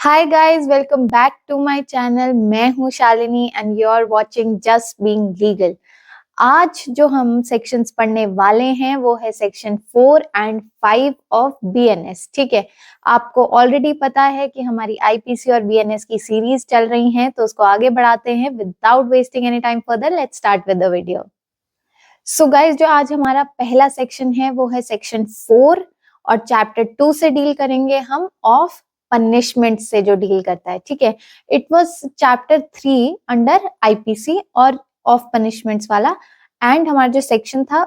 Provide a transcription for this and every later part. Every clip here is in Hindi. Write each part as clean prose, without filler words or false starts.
Hi guys, welcome back to my channel. मैं हूं Shalini and you are watching just being legal. आज जो हम सेक्शंस पढ़ने वाले हैं वो है सेक्शन 4 एंड 5 ऑफ बीएनएस। ठीक है, आपको ऑलरेडी पता है कि हमारी आईपीसी और बीएनएस की सीरीज चल रही हैं, तो उसको आगे बढ़ाते हैं। Without wasting any time further, let's start with the video. So guys, जो आज हमारा पहला सेक्शन है वो है सेक्शन 4 और चैप्टर 2 से डील करेंगे हम ऑफ पनिशमेंट से जो डील करता है। ठीक है, it was chapter 3 under IPC और ऑफ पनिशमेंट्स वाला, एंड हमारा जो सेक्शन था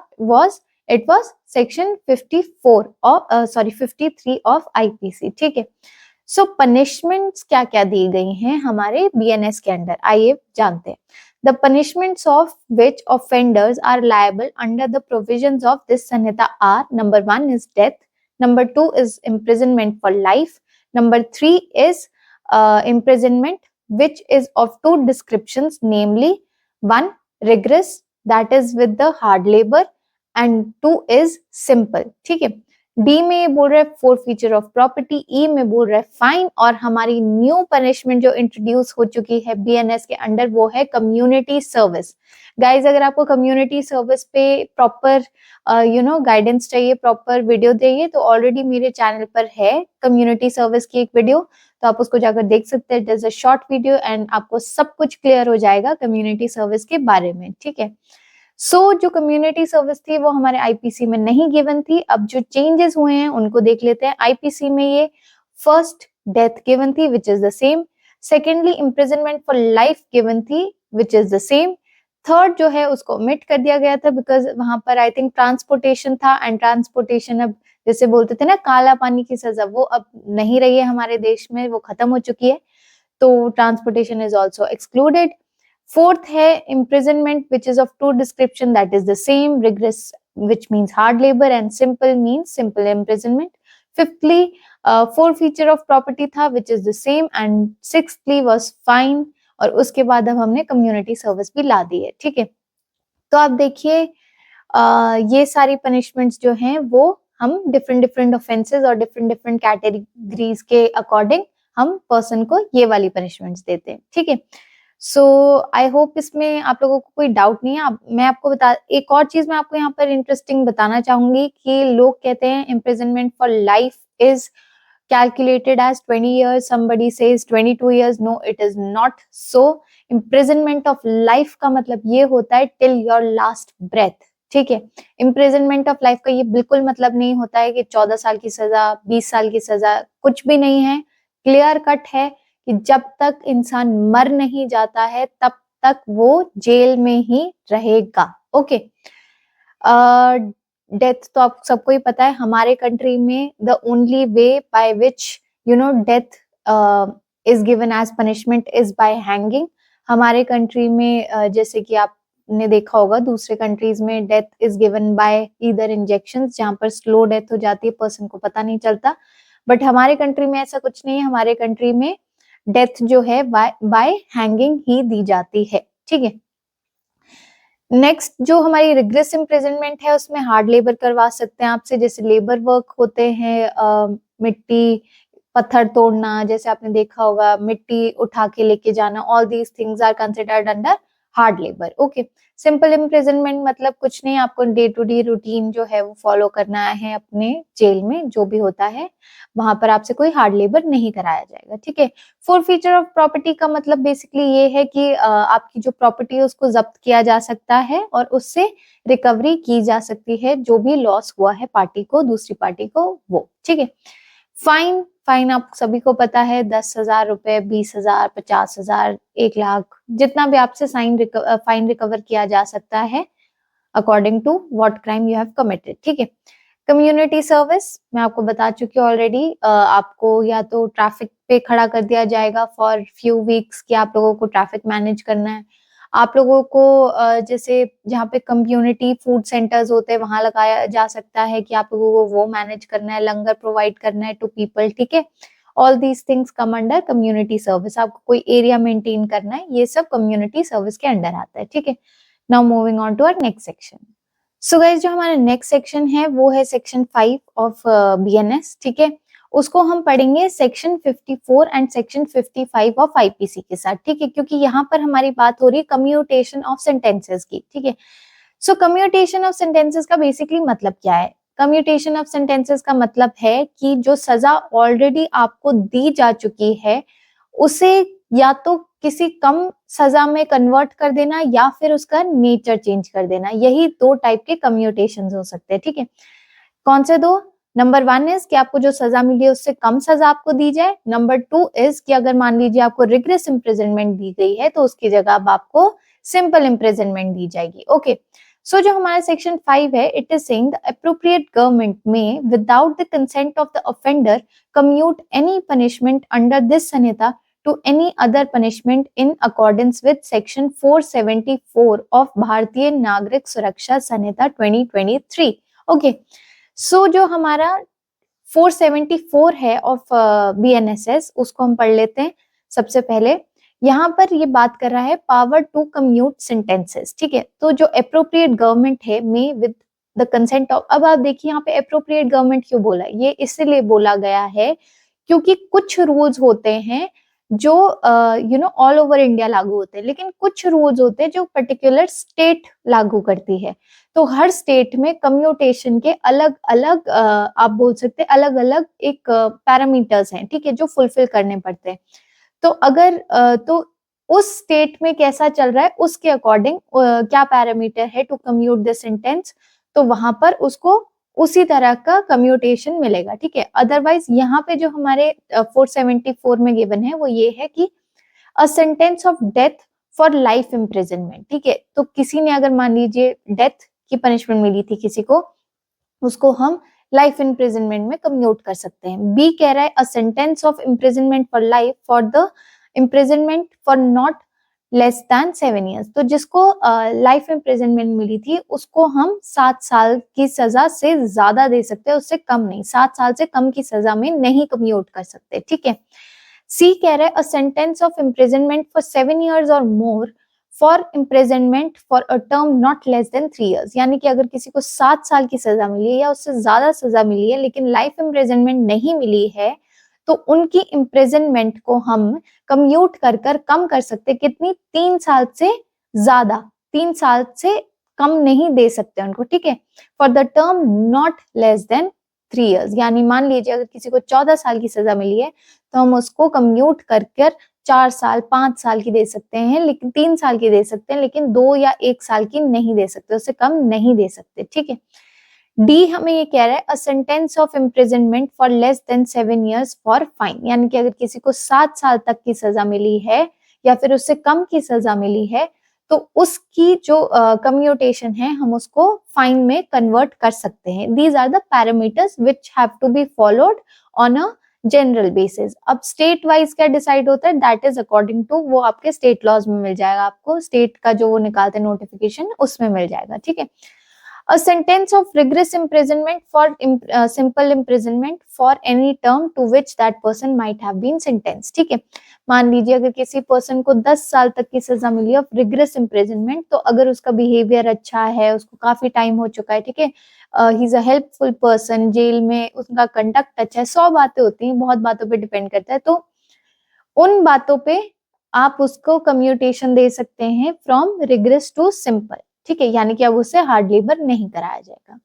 it was section 54 of 53 of IPC. ठीक है, सो पनिशमेंट्स क्या क्या दी गई हैं हमारे बीएनएस के अंडर, आइए जानते हैं। The punishments of which offenders are liable under the provisions of this Sanhita are: number 1 is death, number 2 is imprisonment for life, number 3 is imprisonment which is of two descriptions, namely 1 rigorous, that is with the hard labor, and 2 is simple. ठीक है, डी में ये बोल रहा है फोर फीचर ऑफ प्रॉपर्टी, ई में बोल रहा है फाइन, और हमारी न्यू पनिशमेंट जो इंट्रोड्यूस हो चुकी है बीएनएस के अंडर वो है कम्युनिटी सर्विस। गाइज, अगर आपको कम्युनिटी सर्विस पे प्रॉपर गाइडेंस चाहिए, प्रॉपर वीडियो चाहिए, तो ऑलरेडी मेरे चैनल पर है कम्युनिटी सर्विस की एक वीडियो, तो आप उसको जाकर देख सकते हैं। जैसे शॉर्ट वीडियो एंड आपको सब कुछ क्लियर हो जाएगा कम्युनिटी सर्विस के बारे में। ठीक है, जो कम्युनिटी सर्विस थी वो हमारे आईपीसी में नहीं गिवन थी। अब जो चेंजेस हुए हैं उनको देख लेते हैं। आईपीसी में ये फर्स्ट डेथ गिवन थी which is the same, secondly imprisonment for life given थी which is the same, third जो है उसको ओमिट कर दिया गया था बिकॉज वहां पर आई थिंक ट्रांसपोर्टेशन था, एंड ट्रांसपोर्टेशन अब जैसे बोलते थे ना काला पानी की सजा, वो अब नहीं रही है हमारे देश में, वो खत्म हो चुकी है, तो transportation is also excluded. Fourth है imprisonment which is of two description, that is the same, rigorous which means hard labor and simple means simple imprisonment. Fifthly, four feature of property था which is the same, and sixthly was fine, और उसके बाद अब हमने कम्युनिटी सर्विस भी ला दी है। ठीक है, तो आप देखिए ये सारी पनिशमेंट्स जो हैं वो हम डिफरेंट डिफरेंट ऑफेंसेस और डिफरेंट डिफरेंट कैटेगरीज के अकॉर्डिंग हम पर्सन को ये वाली पनिशमेंट्स देते हैं। ठीक है, सो आई होप इसमें आप लोगों को कोई डाउट नहीं है। मैं आपको एक और चीज मैं आपको यहाँ पर इंटरेस्टिंग बताना चाहूंगी कि लोग कहते हैं imprisonment for life is calculated as 20 years, somebody says 22 years. No, it is not so. imprisonment of life का मतलब ये होता है till your last breath। ठीक है, imprisonment of life का ये बिल्कुल मतलब नहीं होता है कि 14 साल की सजा, 20 साल की सजा, कुछ भी नहीं है। क्लियर कट है कि जब तक इंसान मर नहीं जाता है तब तक वो जेल में ही रहेगा। ओके, डेथ तो आप सबको ही पता है हमारे कंट्री में the only way by which death is given as punishment is by hanging. हमारे कंट्री में जैसे कि आपने देखा होगा दूसरे कंट्रीज में death is given by either injections, जहां पर स्लो डेथ हो जाती है, पर्सन को पता नहीं चलता, बट हमारे कंट्री में ऐसा कुछ नहीं है। हमारे कंट्री में डेथ जो है बाय हैंगिंग ही दी जाती है। ठीक है, नेक्स्ट जो हमारी रिग्रेस इम्प्रिजनमेंट है उसमें हार्ड लेबर करवा सकते हैं आपसे, जैसे लेबर वर्क होते हैं, मिट्टी पत्थर तोड़ना, जैसे आपने देखा होगा मिट्टी उठा के लेके जाना, all these things are considered under hard labour. Okay, simple imprisonment मतलब कुछ नहीं, आपको डे टू डे रूटीन जो है वो फॉलो करना है अपने जेल में, जो भी होता है वहां पर आपसे कोई हार्ड लेबर नहीं कराया जाएगा। ठीक है, फोर फीचर ऑफ प्रॉपर्टी का मतलब बेसिकली ये है कि आपकी जो प्रॉपर्टी है उसको जब्त किया जा सकता है और उससे रिकवरी की जा सकती है, जो भी लॉस हुआ है पार्टी को, दूसरी पार्टी को, वो। ठीक है, फाइन आप सभी को पता है 10,000 रुपए, 20,000, 50,000, 1,00,000, जितना भी आपसे फाइन रिकवर किया जा सकता है according to what crime you have committed. ठीक है, कम्युनिटी सर्विस मैं आपको बता चुकी हूँ ऑलरेडी, आपको या तो ट्रैफिक पे खड़ा कर दिया जाएगा फॉर फ्यू वीक्स कि आप लोगों को ट्रैफिक मैनेज करना है। आप लोगों को जैसे जहाँ पे कम्युनिटी फूड सेंटर्स होते हैं वहां लगाया जा सकता है कि आप लोगों को वो मैनेज करना है, लंगर प्रोवाइड करना है टू पीपल। ठीक है, all these things come under community service. आपको कोई एरिया मेंटेन करना है, ये सब कम्युनिटी सर्विस के अंडर आता है। ठीक है, now moving on to our next section. So guys, जो हमारा नेक्स्ट सेक्शन है वो है सेक्शन 5 ऑफ बीएनएस। ठीक है, उसको हम पढ़ेंगे section 54 and section 55 of IPC के साथ, ठीक है, क्योंकि यहाँ पर हमारी बात हो रही है कम्यूटेशन ऑफ सेंटेंसेस की, ठीक है। सो कम्यूटेशन ऑफ सेंटेंसेस का बेसिकली मतलब क्या है? कम्यूटेशन ऑफ सेंटेंसेस का मतलब है कि जो सजा ऑलरेडी आपको दी जा चुकी है उसे या तो किसी कम सजा में कन्वर्ट कर देना या फिर उसका नेचर चेंज कर देना। यही दो टाइप के कम्यूटेशन हो सकते हैं, ठीक है। कौन से दो? नंबर 1 इज कि आपको जो सजा मिली है उससे कम सजा आपको दी जाए। नंबर 2 इज कि अगर मान लीजिए आपको रिग्रेस इम्प्रिजनमेंट दी गई है तो उसकी जगह अब आपको सिंपल इम्प्रिजनमेंट दी जाएगी। ओके, सो जो हमारा सेक्शन 5 है, it is saying the appropriate government may without the consent of the offender commute any punishment under this Sanhita to any other punishment in accordance with section 474 of भारतीय नागरिक सुरक्षा संहिता 2023। ओके, सो जो हमारा 474 है ऑफ BNSS उसको हम पढ़ लेते हैं। सबसे पहले यहाँ पर ये बात कर रहा है पावर टू कम्यूट सेंटेंसेस, ठीक है। तो जो अप्रोप्रिएट गवर्नमेंट है में विद द कंसेंट ऑफ, अब आप देखिए यहाँ पे अप्रोप्रिएट गवर्नमेंट क्यों बोला, ये इसलिए बोला गया है क्योंकि कुछ रूल्स होते हैं जो ऑल ओवर इंडिया लागू होते हैं, लेकिन कुछ रूल्स होते हैं जो पर्टिकुलर स्टेट लागू करती है। तो हर स्टेट में कम्यूटेशन के अलग अलग आप बोल सकते हैं अलग अलग एक पैरामीटर्स हैं, ठीक है, जो फुलफिल करने पड़ते हैं। तो अगर तो उस स्टेट में कैसा चल रहा है उसके अकॉर्डिंग क्या पैरामीटर है टू कम्यूट द सेंटेंस, तो वहां पर उसको उसी तरह का कम्यूटेशन मिलेगा, ठीक है। अदरवाइज यहाँ पे जो हमारे 474 में गिवन है वो ये है कि a sentence of death for life imprisonment, ठीक है। तो किसी ने अगर मान लीजिए डेथ की पनिशमेंट मिली थी किसी को, उसको हम लाइफ इम्प्रिजनमेंट में कम्यूट कर सकते हैं। बी कह रहा है a sentence of imprisonment for life for the imprisonment for not less than 7 years। तो जिसको लाइफ इम्प्रिजनमेंट मिली थी उसको हम 7 साल की सजा से ज्यादा दे सकते हैं, उससे कम नहीं। 7 साल से कम की सजा में नहीं कम्यूट कर सकते, ठीक है। सी कह रहा है a sentence of imprisonment for 7 years और more for imprisonment for a term not less than 3 years। यानी कि अगर किसी को 7 साल की सजा मिली है या उससे ज्यादा सजा मिली है लेकिन लाइफ इम्प्रिजनमेंट नहीं मिली है, तो उनकी इम्प्रिजनमेंट को हम कम्यूट कर कर कम कर सकते। कितनी? 3 साल से ज्यादा, 3 साल से कम नहीं दे सकते उनको, ठीक है। For the term not less than 3 years। यानी मान लीजिए अगर किसी को 14 साल की सजा मिली है तो हम उसको कम्यूट कर कर 4 साल 5 साल की दे सकते हैं, लेकिन 3 साल की दे सकते हैं, लेकिन 2 या 1 साल की नहीं दे सकते, उससे कम नहीं दे सकते, ठीक है। डी हमें ये कह रहा है a sentence of imprisonment for less than 7 years for fine. यानी कि अगर किसी को 7 साल तक की सजा मिली है या फिर उससे कम की सजा मिली है तो उसकी जो कम्यूटेशन है हम उसको फाइन में कन्वर्ट कर सकते हैं। These are the parameters which have to be followed on a general basis. अब स्टेट वाइज क्या डिसाइड होता है, दैट इज अकॉर्डिंग टू, वो आपके स्टेट लॉज में मिल जाएगा, आपको स्टेट का जो वो निकालते हैं नोटिफिकेशन उसमें मिल जाएगा, ठीक है। A sentence of rigorous imprisonment for simple imprisonment for any term to which that person might have been sentenced, ठीक है। मान लीजिए अगर किसी पर्सन को 10 साल तक की सजा मिली है रिग्रेस इम्प्रिजनमेंट, तो अगर उसका बिहेवियर अच्छा है, उसको काफी टाइम हो चुका है, ठीक है, he is a helpful person, jail में उसका कंडक्ट अच्छा है, 100 बातें होती हैं, बहुत बातों पे डिपेंड करता है, तो उन बातों पे आप उसको कम्यूटेशन दे सकते हैं फ्रॉम रिग्रेस टू सिंपल, ठीक है। यानी कि अब उससे हार्ड लेबर नहीं कराया जाएगा।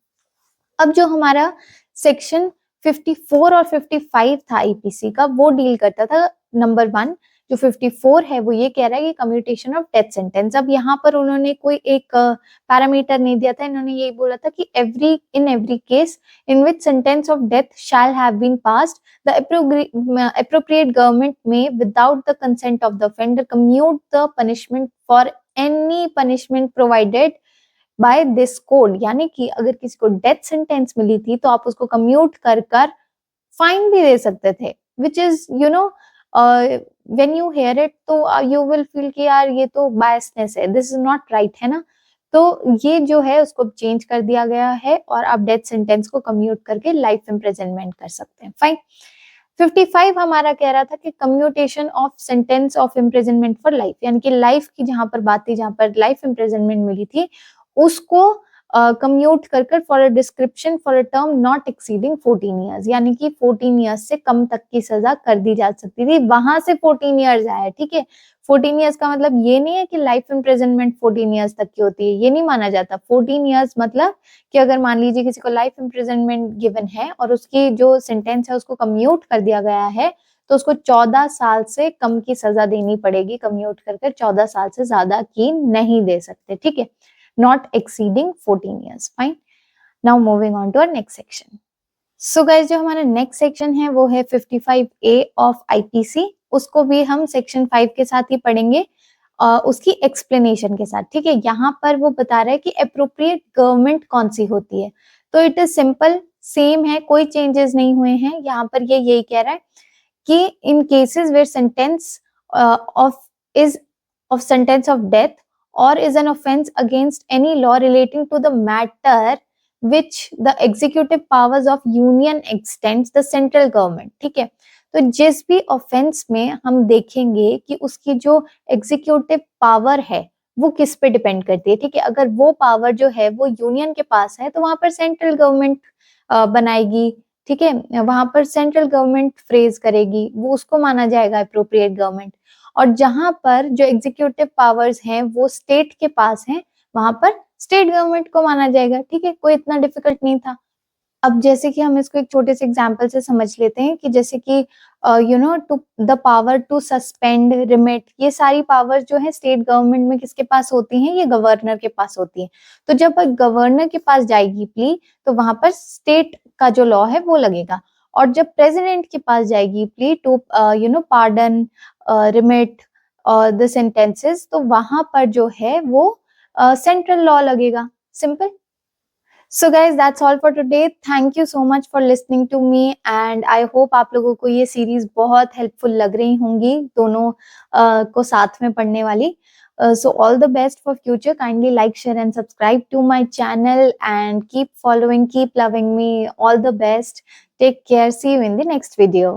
अब जो हमारा सेक्शन 54 और 55 था आईपीसी का, वो डील करता था नंबर 1, जो 54 है वो ये कह रहा है कि कम्यूटेशन ऑफ डेथ सेंटेंस। अब यहाँ पर उन्होंने कोई एक पैरामीटर नहीं दिया था, इन्होंने यही बोला था कि in every case in which sentence of death shall have been passed the appropriate government may without the consent of the offender commute the punishment for any punishment provided by this code. यानी कि अगर किसी को डेथ सेंटेंस मिली थी तो आप उसको कम्यूट कर कर फाइन भी दे सकते थे, which is when you here it तो यू विल फील कि यार ये तो बायसनेस है, दिस इज नॉट राइट, है ना। तो ये जो है उसको चेंज कर दिया गया है और आप डेथ सेंटेंस को कम्यूट करके लाइफ इम्प्रिजनमेंट कर सकते हैं। फाइन। 55 हमारा कह रहा था कि commutation of sentence of imprisonment for life, यानी कि लाइफ की जहां पर बात थी, जहां पर लाइफ इम्प्रिजनमेंट मिली थी, उसको कम्यूट कर कर for a description for a term not exceeding 14 years, यानी कि 14 ईयर्स से कम तक की सजा कर दी जा सकती थी, वहां से 14 ईयर्स आया। ठीक है, 14 ईयर्स का मतलब ये नहीं है कि लाइफ इम्प्रिजनमेंट 14 ईयर्स तक की होती है, ये नहीं माना जाता। 14 ईयर्स मतलब कि अगर मान लीजिए किसी को लाइफ इम्प्रिजनमेंट गिवन है और उसकी जो सेंटेंस है उसको कम्यूट कर दिया गया है, तो उसको 14 साल से कम की सजा देनी पड़ेगी, कम्यूट कर 14 साल से ज्यादा की नहीं दे सकते। ठीक है, not exceeding 14 years. Fine. Now moving on to our next section. So guys, जो हमारा नेक्स्ट सेक्शन है वो है 55A ऑफ आईपीसी। उसको भी हम सेक्शन 5 के साथ ही पढ़ेंगे, उसकी एक्सप्लेनेशन के साथ। ठीक है, यहाँ पर वो बता रहा है कि अप्रोप्रिएट गवर्नमेंट कौन सी होती है। तो इट इज सिंपल, सेम है, कोई चेंजेस नहीं हुए हैं। यहाँ पर ये यही कह रहा है कि in cases where sentence of sentence of death or is an offense against any law relating to the matter which the executive powers of union extends the central government। ठीक है, तो जिस भी ऑफेंस में हम देखेंगे कि उसकी जो एग्जीक्यूटिव पावर है वो किस पे डिपेंड करती है। ठीक है, अगर वो पावर जो है वो यूनियन के पास है तो वहां पर सेंट्रल गवर्नमेंट बनाएगी। ठीक है, वहां पर सेंट्रल गवर्नमेंट फ्रेज करेगी, वो उसको माना जाएगा अप्रोप्रिएट गवर्नमेंट। और जहां पर जो एग्जीक्यूटिव पावर्स हैं वो स्टेट के पास हैं, वहां पर स्टेट गवर्नमेंट को माना जाएगा। ठीक है, कोई इतना डिफिकल्ट नहीं था। अब जैसे कि हम इसको एक छोटे से एग्जांपल से समझ लेते हैं कि जैसे कि to the power to suspend, remit, ये सारी पावर्स जो है स्टेट गवर्नमेंट में किसके पास होती हैं, ये गवर्नर के पास होती है। तो जब गवर्नर के पास जाएगी प्ली तो वहां पर स्टेट का जो लॉ है वो लगेगा। और जब प्रेसिडेंट के पास जाएगी plea to pardon, remit the sentences, तो वहां पर जो है वो सेंट्रल लॉ लगेगा। Simple. So guys that's all for today. Thank you so much for listening to me and I hope आप लोगों को ये सीरीज बहुत हेल्पफुल लग रही होंगी, दोनों को साथ में पढ़ने वाली। So all the best for future. Kindly like, share and subscribe to my channel and keep following, keep loving me. All the best. Take care. See you in the next video.